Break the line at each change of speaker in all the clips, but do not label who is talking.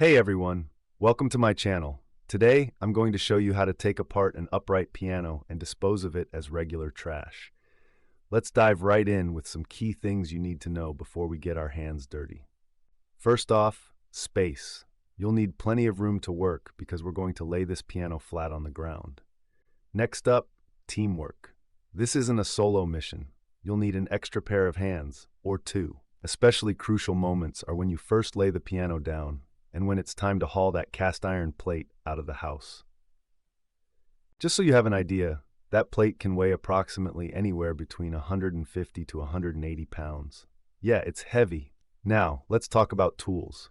Hey everyone, welcome to my channel. Today, I'm going to show you how to take apart an upright piano and dispose of it as regular trash. Let's dive right in with some key things you need to know before we get our hands dirty. First off, space. You'll need plenty of room to work because we're going to lay this piano flat on the ground. Next up, teamwork. This isn't a solo mission. You'll need an extra pair of hands, or two. Especially crucial moments are when you first lay the piano down and when it's time to haul that cast iron plate out of the house. Just so you have an idea, that plate can weigh approximately anywhere between 150 to 180 pounds. Yeah, it's heavy. Now, let's talk about tools.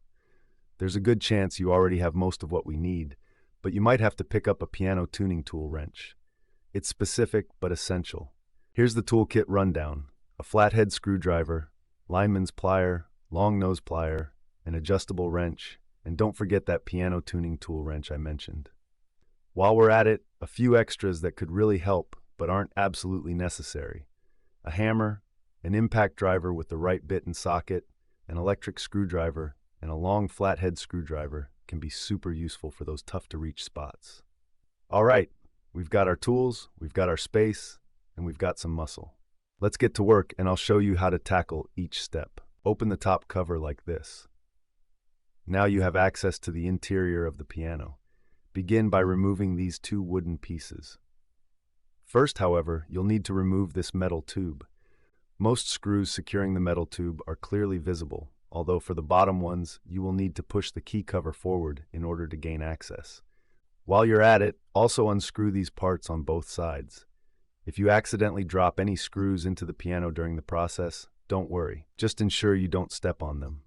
There's a good chance you already have most of what we need, but you might have to pick up a piano tuning tool wrench. It's specific but essential. Here's the toolkit rundown: a flathead screwdriver, lineman's plier, long nose plier, an adjustable wrench, and don't forget that piano tuning tool wrench I mentioned. While we're at it, a few extras that could really help but aren't absolutely necessary: a hammer, an impact driver with the right bit and socket, an electric screwdriver, and a long flathead screwdriver can be super useful for those tough-to-reach spots. All right, we've got our tools, we've got our space, and we've got some muscle. Let's get to work and I'll show you how to tackle each step. Open the top cover like this. Now you have access to the interior of the piano. Begin by removing these two wooden pieces. First, however, you'll need to remove this metal tube. Most screws securing the metal tube are clearly visible, although for the bottom ones, you will need to push the key cover forward in order to gain access. While you're at it, also unscrew these parts on both sides. If you accidentally drop any screws into the piano during the process, don't worry. Just ensure you don't step on them.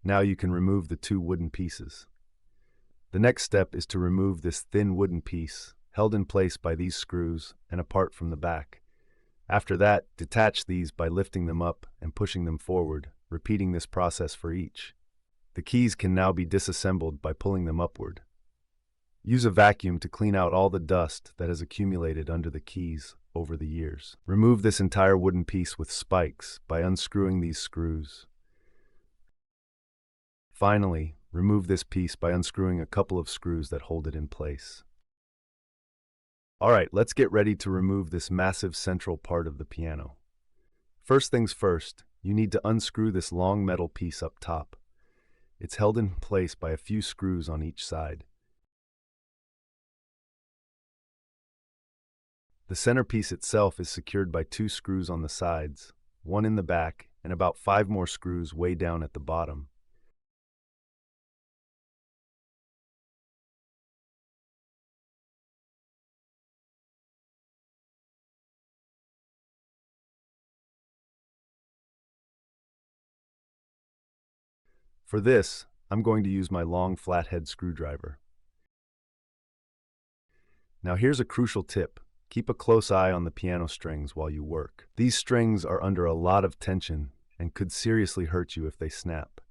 Now you can remove the two wooden pieces. The next step is to remove this thin wooden piece, held in place by these screws and apart from the back. After that, detach these by lifting them up and pushing them forward, repeating this process for each. The keys can now be disassembled by pulling them upward. Use a vacuum to clean out all the dust that has accumulated under the keys over the years. Remove this entire wooden piece with spikes by unscrewing these screws. Finally, remove this piece by unscrewing a couple of screws that hold it in place. Alright, let's get ready to remove this massive central part of the piano. First things first, you need to unscrew this long metal piece up top. It's held in place by a few screws on each side. The centerpiece itself is secured by two screws on the sides, one in the back, and about 5 more screws way down at the bottom. For this, I'm going to use my long flathead screwdriver. Now here's a crucial tip. Keep a close eye on the piano strings while you work. These strings are under a lot of tension and could seriously hurt you if they snap.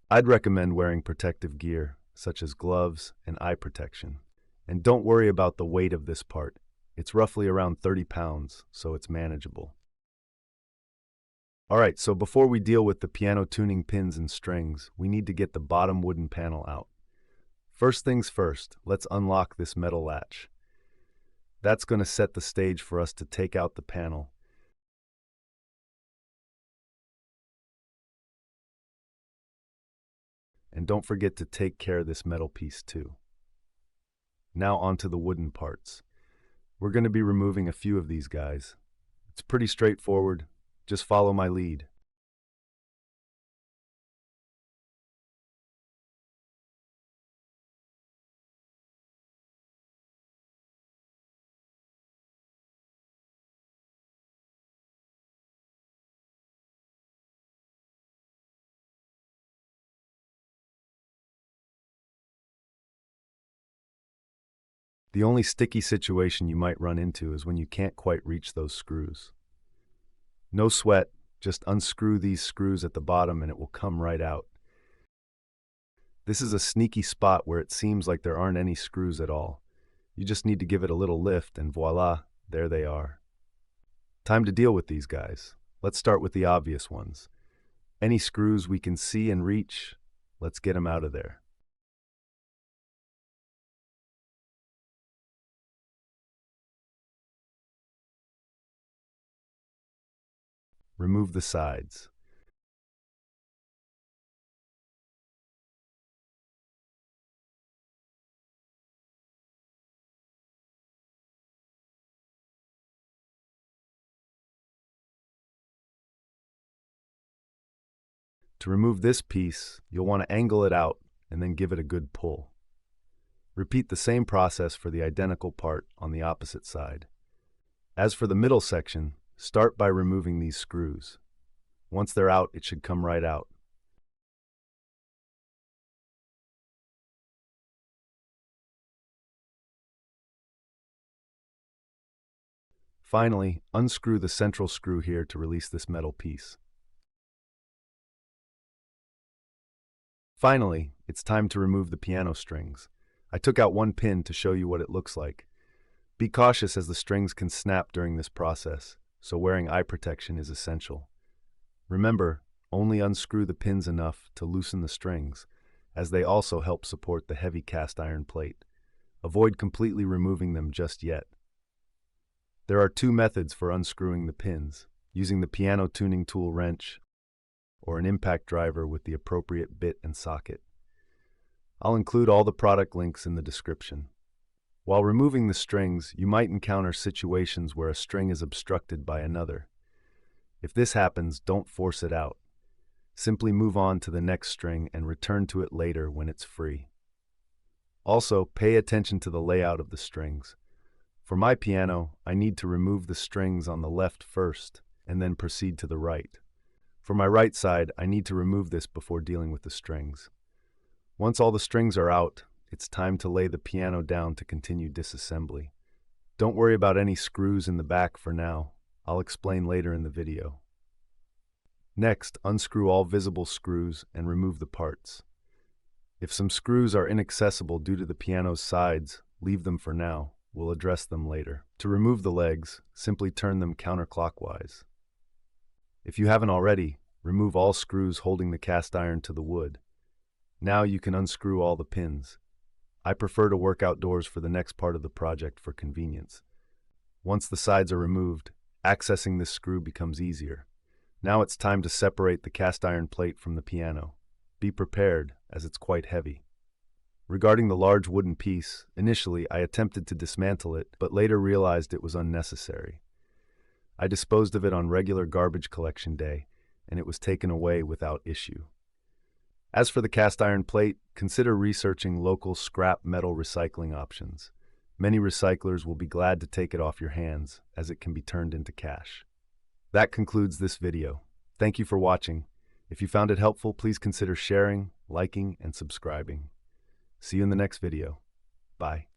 I'd recommend wearing protective gear, such as gloves and eye protection. And don't worry about the weight of this part. It's roughly around 30 pounds, so it's manageable. Alright, so before we deal with the piano tuning pins and strings, we need to get the bottom wooden panel out. First things first, let's unlock this metal latch. That's going to set the stage for us to take out the panel. And don't forget to take care of this metal piece too. Now onto the wooden parts. We're going to be removing a few of these guys. It's pretty straightforward. Just follow my lead. The only sticky situation you might run into is when you can't quite reach those screws. No sweat, just unscrew these screws at the bottom and it will come right out. This is a sneaky spot where it seems like there aren't any screws at all. You just need to give it a little lift and voila, there they are. Time to deal with these guys. Let's start with the obvious ones. Any screws we can see and reach, Let's get them out of there. Remove the sides. To remove this piece, you'll want to angle it out and then give it a good pull. Repeat the same process for the identical part on the opposite side. As for the middle section, start by removing these screws. Once they're out, it should come right out. Finally, unscrew the central screw here to release this metal piece. Finally, it's time to remove the piano strings. I took out one pin to show you what it looks like. Be cautious as the strings can snap during this process, so wearing eye protection is essential. Remember, only unscrew the pins enough to loosen the strings, as they also help support the heavy cast iron plate. Avoid completely removing them just yet. There are two methods for unscrewing the pins, using the piano tuning tool wrench or an impact driver with the appropriate bit and socket. I'll include all the product links in the description. While removing the strings, you might encounter situations where a string is obstructed by another. If this happens, don't force it out. Simply move on to the next string and return to it later when it's free. Also, pay attention to the layout of the strings. For my piano, I need to remove the strings on the left first and then proceed to the right. For my right side, I need to remove this before dealing with the strings. Once all the strings are out, it's time to lay the piano down to continue disassembly. Don't worry about any screws in the back for now. I'll explain later in the video. Next, unscrew all visible screws and remove the parts. If some screws are inaccessible due to the piano's sides, leave them for now. We'll address them later. To remove the legs, simply turn them counterclockwise. If you haven't already, remove all screws holding the cast iron to the wood. Now you can unscrew all the pins. I prefer to work outdoors for the next part of the project for convenience. Once the sides are removed, accessing this screw becomes easier. Now it's time to separate the cast iron plate from the piano. Be prepared, as it's quite heavy. Regarding the large wooden piece, initially I attempted to dismantle it, but later realized it was unnecessary. I disposed of it on regular garbage collection day, and it was taken away without issue. As for the cast iron plate, consider researching local scrap metal recycling options. Many recyclers will be glad to take it off your hands, as it can be turned into cash. That concludes this video. Thank you for watching. If you found it helpful, please consider sharing, liking, and subscribing. See you in the next video. Bye.